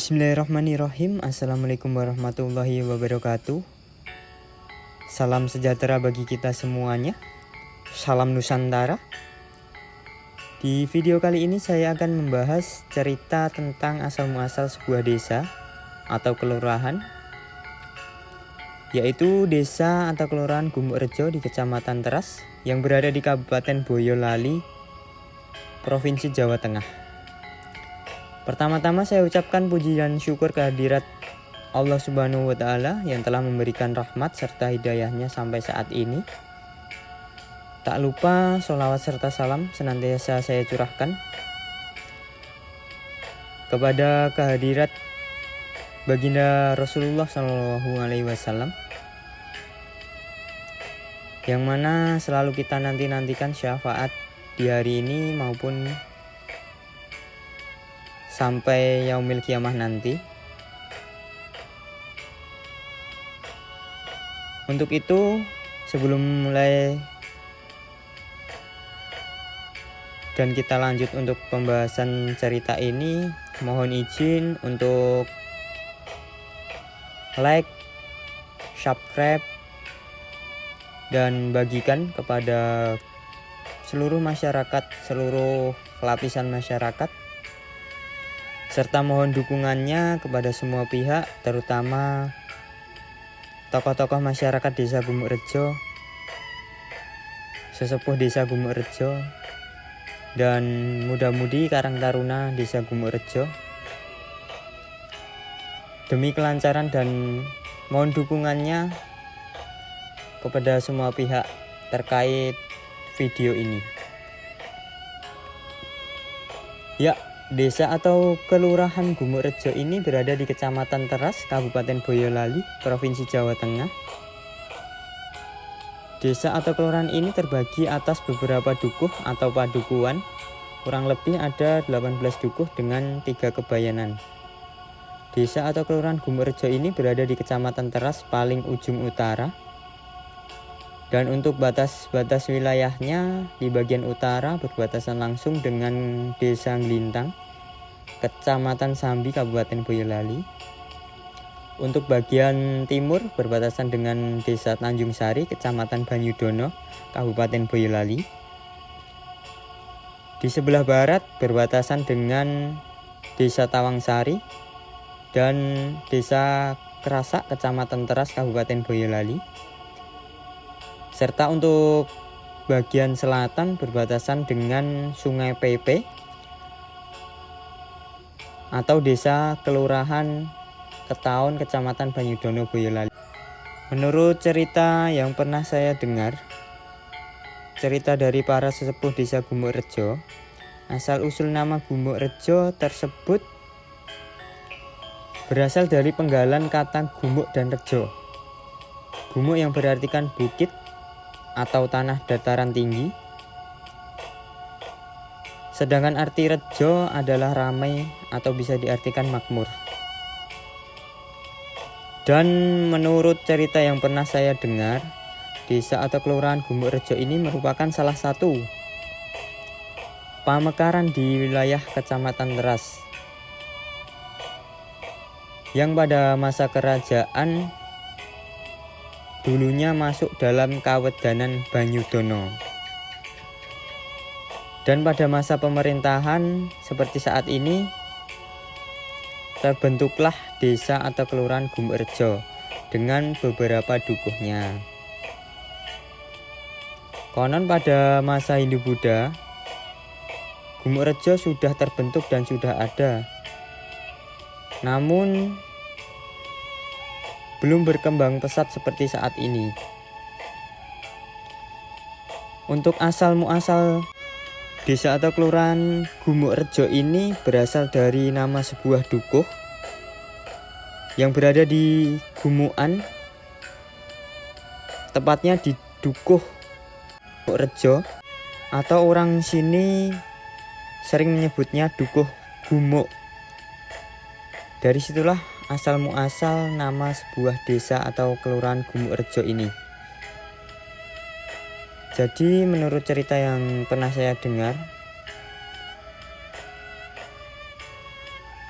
Bismillahirrahmanirrahim. Assalamualaikum warahmatullahi wabarakatuh. Salam sejahtera bagi kita semuanya. Salam Nusantara. Di video kali ini saya akan membahas cerita tentang asal-muasal sebuah desa atau kelurahan, yaitu desa atau kelurahan Gumukrejo di Kecamatan Teras yang berada di Kabupaten Boyolali, Provinsi Jawa Tengah. Pertama-tama saya ucapkan puji dan syukur kehadirat Allah Subhanahu wa Ta'ala yang telah memberikan rahmat serta hidayahnya sampai saat ini. Tak lupa sholawat serta salam senantiasa saya curahkan kepada kehadirat baginda Rasulullah SAW, yang mana selalu kita nantikan syafaat di hari ini maupun sampai yaumil kiamah nanti. Untuk itu, sebelum mulai dan kita lanjut untuk pembahasan cerita ini, mohon izin untuk like, subscribe, dan bagikan kepada seluruh masyarakat, seluruh lapisan masyarakat, serta mohon dukungannya kepada semua pihak, terutama tokoh-tokoh masyarakat Desa Gumukrejo, sesepuh Desa Gumukrejo, dan muda-mudi Karang Taruna Desa Gumukrejo, demi kelancaran, dan mohon dukungannya kepada semua pihak terkait video ini. Ya, desa atau kelurahan Gumukrejo ini berada di Kecamatan Teras, Kabupaten Boyolali, Provinsi Jawa Tengah. Desa atau kelurahan ini terbagi atas beberapa dukuh atau padukuhan. Kurang lebih ada 18 dukuh dengan 3 kebayanan. Desa atau kelurahan Gumukrejo ini berada di Kecamatan Teras paling ujung utara. Dan untuk batas-batas wilayahnya, di bagian utara berbatasan langsung dengan Desa Nglintang, Kecamatan Sambi, Kabupaten Boyolali. Untuk bagian timur berbatasan dengan Desa Tanjung Sari, Kecamatan Banyudono, Kabupaten Boyolali. Di sebelah barat berbatasan dengan Desa Tawangsari dan Desa Kerasak, Kecamatan Teras, Kabupaten Boyolali. Serta untuk bagian selatan berbatasan dengan Sungai Pepe atau Desa Kelurahan Ketaon, Kecamatan Banyudono, Boyolali. Menurut cerita yang pernah saya dengar, cerita dari para sesepuh Desa Gumukrejo, asal-usul nama Gumukrejo tersebut berasal dari penggalan kata gumuk dan rejo. Gumuk yang berartikan bukit atau tanah dataran tinggi, sedangkan arti rejo adalah ramai atau bisa diartikan makmur. Dan menurut cerita yang pernah saya dengar, desa atau kelurahan Gumukrejo ini merupakan salah satu pamekaran di wilayah Kecamatan Teras yang pada masa kerajaan dulunya masuk dalam Kawedanan Banyudono. Dan pada masa pemerintahan seperti saat ini, terbentuklah desa atau kelurahan Gumukrejo dengan beberapa dukuhnya. Konon pada masa Hindu-Buddha, Gumukrejo sudah terbentuk dan sudah ada. Namun belum berkembang pesat seperti saat ini. Untuk asal-muasal desa atau kelurahan Gumukrejo ini berasal dari nama sebuah dukuh yang berada di Gumukan, tepatnya di Dukuh Gumukrejo, atau orang sini sering menyebutnya Dukuh Gumuk. Dari situlah asal muasal nama sebuah desa atau kelurahan Gumukrejo ini. Jadi menurut cerita yang pernah saya dengar,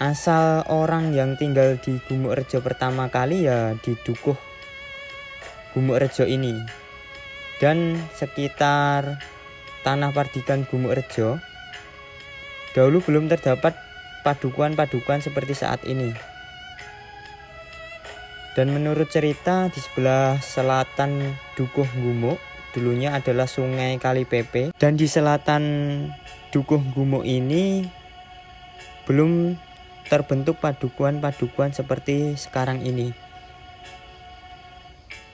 asal orang yang tinggal di Gumukrejo pertama kali ya di Dukuh Gumukrejo ini. Dan sekitar Tanah Pardikan Gumukrejo dahulu belum terdapat padukuhan-padukuhan seperti saat ini. Dan menurut cerita di sebelah selatan Dukuh Gumuk dulunya adalah Sungai Kalipepe, dan di selatan Dukuh Gumuk ini belum terbentuk padukuhan-padukuhan seperti sekarang ini.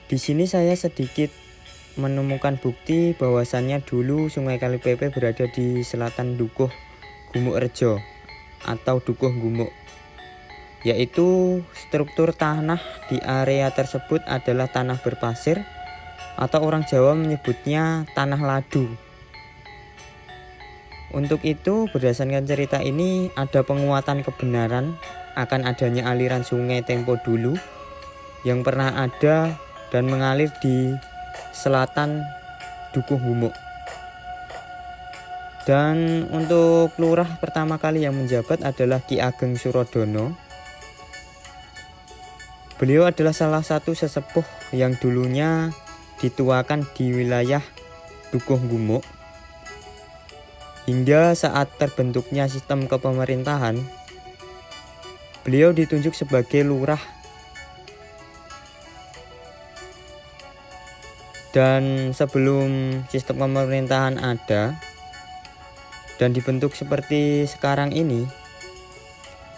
Di sini saya sedikit menemukan bukti bahwasannya dulu Sungai Kalipepe berada di selatan Dukuh Gumukrejo atau Dukuh Gumuk, yaitu struktur tanah di area tersebut adalah tanah berpasir atau orang Jawa menyebutnya tanah ladu. Untuk itu, berdasarkan cerita ini ada penguatan kebenaran akan adanya aliran sungai tempo dulu yang pernah ada dan mengalir di selatan Dukuh Gumuk. Dan untuk lurah pertama kali yang menjabat adalah Ki Ageng Surodono. Beliau adalah salah satu sesepuh yang dulunya dituakan di wilayah Dukuh Gumuk. Hingga saat terbentuknya sistem kepemerintahan, beliau ditunjuk sebagai lurah. Dan sebelum sistem pemerintahan ada dan dibentuk seperti sekarang ini,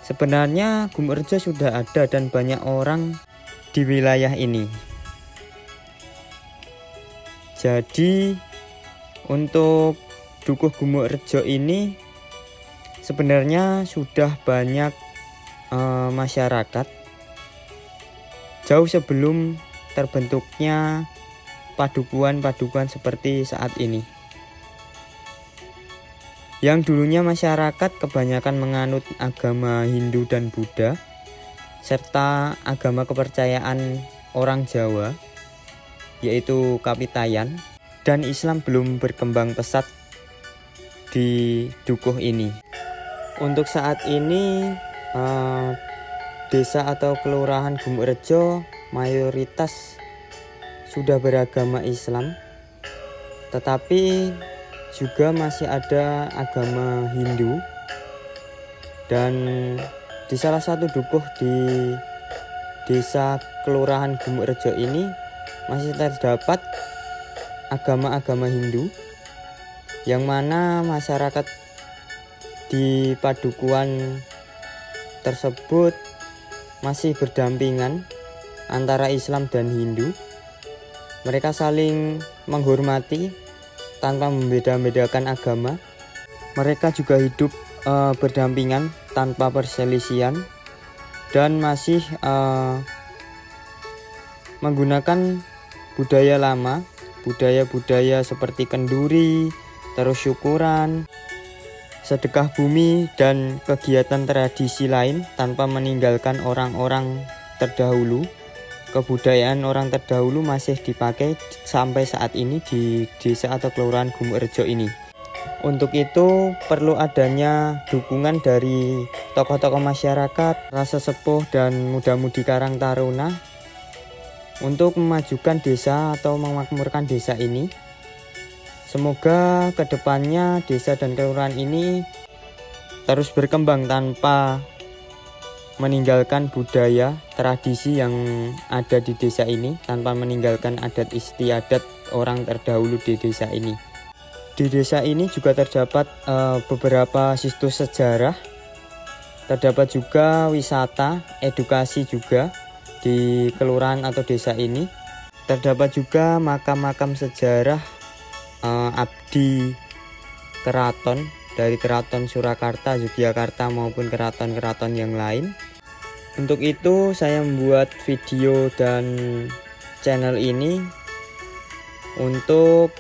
sebenarnya Gumukrejo sudah ada dan banyak orang di wilayah ini. Jadi untuk Dukuh Gumukrejo ini sebenarnya sudah banyak masyarakat jauh sebelum terbentuknya padukuhan-padukuhan seperti saat ini. Yang dulunya masyarakat kebanyakan menganut agama Hindu dan Buddha serta agama kepercayaan orang Jawa yaitu Kapitayan, dan Islam belum berkembang pesat di Dukuh ini. Untuk saat ini desa atau kelurahan Gumukrejo mayoritas sudah beragama Islam, tetapi juga masih ada agama Hindu. Dan di salah satu dukuh di desa kelurahan Gumukrejo ini masih terdapat agama-agama Hindu, yang mana masyarakat di padukuhan tersebut masih berdampingan antara Islam dan Hindu. Mereka saling menghormati tanpa membeda-bedakan agama. Mereka juga hidup berdampingan tanpa perselisihan dan masih menggunakan budaya lama, budaya-budaya seperti kenduri, terus syukuran, sedekah bumi, dan kegiatan tradisi lain tanpa meninggalkan orang-orang terdahulu. Kebudayaan orang terdahulu masih dipakai sampai saat ini di desa atau kelurahan Gumukrejo ini. Untuk itu perlu adanya dukungan dari tokoh-tokoh masyarakat, rasa sepuh, dan muda-mudi Karang Taruna untuk memajukan desa atau memakmurkan desa ini. Semoga kedepannya desa dan kelurahan ini terus berkembang tanpa meninggalkan budaya tradisi yang ada di desa ini, tanpa meninggalkan adat istiadat orang terdahulu di desa ini. Di desa ini juga terdapat beberapa situs sejarah, terdapat juga wisata, edukasi juga di kelurahan atau desa ini. Terdapat juga makam-makam sejarah abdi keraton dari keraton Surakarta, Yogyakarta maupun keraton-keraton yang lain. Untuk itu saya membuat video dan channel ini untuk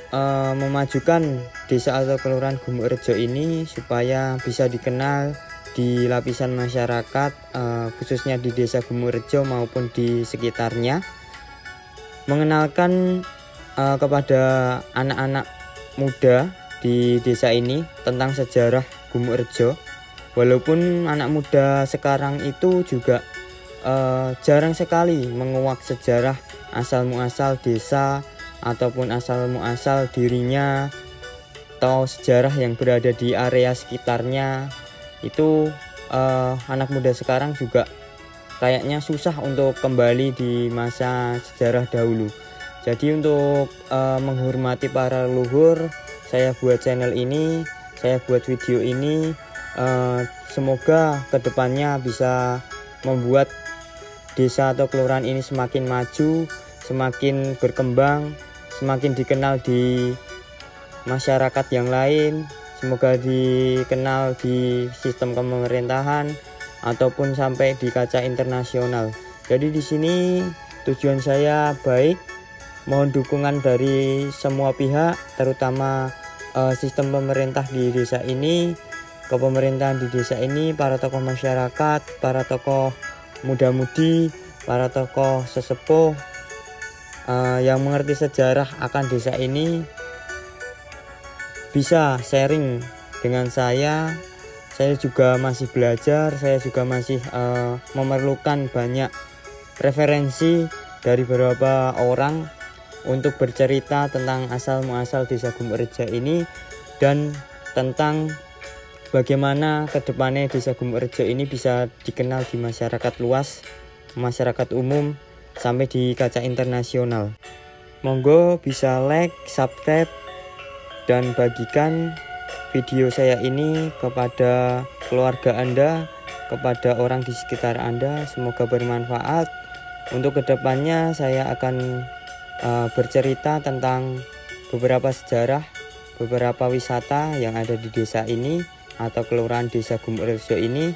memajukan desa atau kelurahan Gumukrejo ini supaya bisa dikenal di lapisan masyarakat, khususnya di desa Gumukrejo maupun di sekitarnya. Mengenalkan kepada anak-anak muda di desa ini tentang sejarah Gumukrejo, Walaupun anak muda sekarang itu juga jarang sekali menguak sejarah asal muasal desa ataupun asal muasal dirinya atau sejarah yang berada di area sekitarnya. Itu anak muda sekarang juga kayaknya susah untuk kembali di masa sejarah dahulu. Jadi untuk menghormati para leluhur, saya buat channel ini, saya buat video ini. Semoga kedepannya bisa membuat desa atau kelurahan ini semakin maju, semakin berkembang, semakin dikenal di masyarakat yang lain, semoga dikenal di sistem pemerintahan ataupun sampai di kaca internasional. Jadi di sini tujuan saya baik, mohon dukungan dari semua pihak, terutama sistem pemerintah di desa ini, kepemerintahan di desa ini, para tokoh masyarakat, para tokoh muda-mudi, para tokoh sesepuh yang mengerti sejarah akan desa ini bisa sharing dengan saya. Saya juga masih belajar, saya juga masih memerlukan banyak referensi dari beberapa orang untuk bercerita tentang asal muasal desa Gumukrejo ini dan tentang bagaimana kedepannya desa Gumukrejo ini bisa dikenal di masyarakat luas, masyarakat umum, sampai di kaca internasional. Monggo bisa like, subscribe, dan bagikan video saya ini kepada keluarga Anda, kepada orang di sekitar Anda. Semoga bermanfaat. Untuk kedepannya saya akan bercerita tentang beberapa sejarah, beberapa wisata yang ada di desa ini atau kelurahan desa Gumukrejo ini.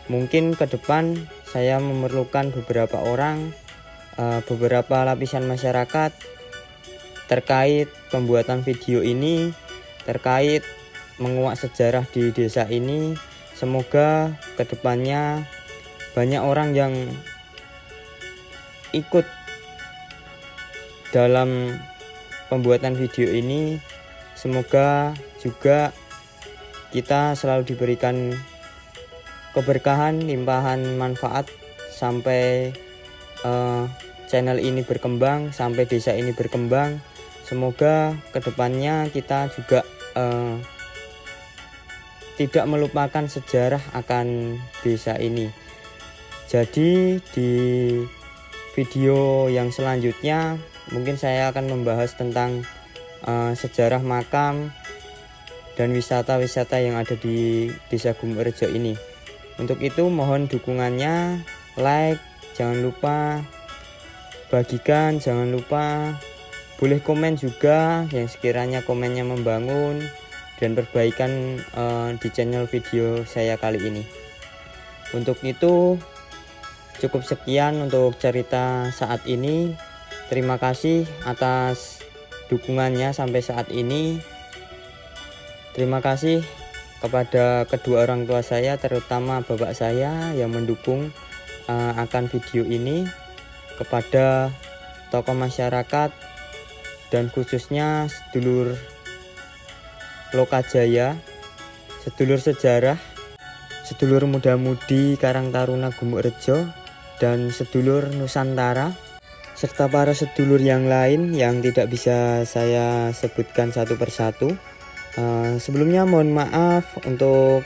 Mungkin ke depan saya memerlukan beberapa orang, beberapa lapisan masyarakat terkait pembuatan video ini, terkait menguak sejarah di desa ini. Semoga ke depannya banyak orang yang ikut dalam pembuatan video ini. Semoga juga kita selalu diberikan keberkahan, limpahan manfaat sampai channel ini berkembang, sampai desa ini berkembang. Semoga kedepannya kita juga tidak melupakan sejarah akan desa ini. Jadi di video yang selanjutnya mungkin saya akan membahas tentang sejarah makam dan wisata-wisata yang ada di desa Gumukrejo ini. Untuk itu mohon dukungannya, like, jangan lupa bagikan, jangan lupa boleh komen juga yang sekiranya komennya membangun dan perbaikan di channel video saya kali ini. Untuk itu cukup sekian untuk cerita saat ini. Terima kasih atas dukungannya sampai saat ini. Terima kasih kepada kedua orang tua saya, terutama bapak saya yang mendukung akan video ini, kepada tokoh masyarakat dan khususnya sedulur Lokajaya, sedulur sejarah, sedulur muda-mudi Karang Taruna Gumukrejo, dan sedulur Nusantara, serta para sedulur yang lain yang tidak bisa saya sebutkan satu persatu. Sebelumnya mohon maaf untuk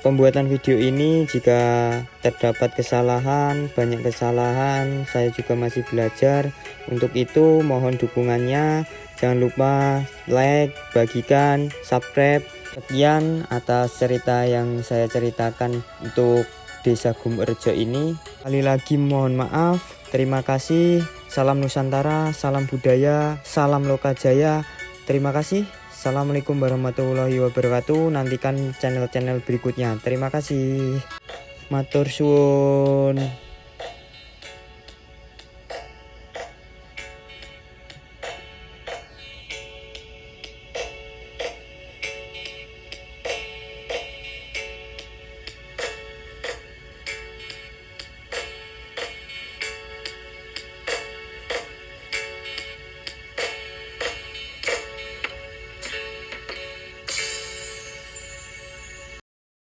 pembuatan video ini jika terdapat kesalahan, banyak kesalahan. Saya juga masih belajar. Untuk itu mohon dukungannya. Jangan lupa like, bagikan, subscribe. Sekian atas cerita yang saya ceritakan untuk desa Gumukrejo ini. Sekali lagi mohon maaf. Terima kasih. Salam Nusantara, salam budaya, salam Lokajaya. Terima kasih. Assalamualaikum warahmatullahi wabarakatuh. Nantikan channel-channel berikutnya. Terima kasih. Matur suwun.